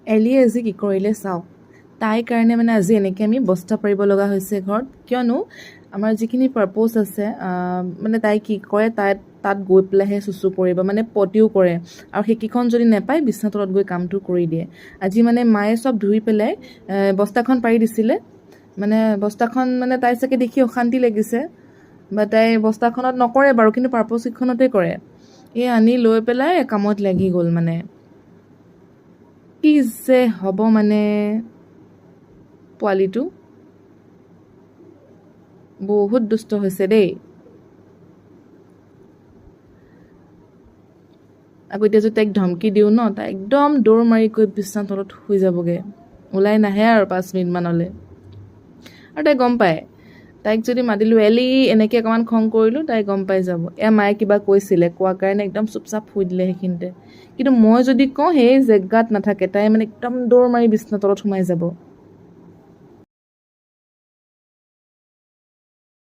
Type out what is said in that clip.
এলিয়ে আজি কি কৰিলে চাওক তাইৰ কাৰণে মানে আজি এনেকৈ আমি বস্তা পাৰিব লগা হৈছে ঘৰত কিয়নো আমাৰ যিখিনি পাৰ্প'জ আছে মানে তাই কি কৰে তাত গৈ পেলাইহে চুচু কৰিব মানে পটিও কৰে আৰু সেইকেইখন যদি নেপায় বিছনা তলত গৈ কামটো কৰি দিয়ে আজি মানে মায়ে চব ধুই পেলাই বস্তাখন পাৰি দিছিলে মানে বস্তাখন মানে তাই চাগে দেখি অশান্তি লাগিছে বা তাই বস্তাখনত নকৰে বাৰু কিন্তু পাৰ্প'জ কেইখনতে কৰে এই আনি লৈ পেলাই কামত লাগি গ'ল মানে কি যে হ'ব মানে পোৱালিটো বহুত দুষ্ট হৈছে দেই আকৌ এতিয়া যদি তাইক ধমকি দিওঁ ন তাই একদম দৌৰ মাৰি গৈ বিছনা তলত শুই যাবগৈ ওলাই নাহে আৰু 5 মিনিটমানলৈ আৰু তাই গম পায় তাইক যদি মাতিলোঁ এলি এনেকৈ অকণমান খং কৰিলোঁ তাই গম পাই যাব এয়া মায়ে কিবা কৈছিলে কোৱাৰ কাৰণে একদম চুপচাপ শুই দিলে সেইখিনিতে কিন্তু মই যদি কওঁ সেই জেগাত নাথাকে তাই মানে একদম দৌৰ মাৰি বিছনা তলত সোমাই যাব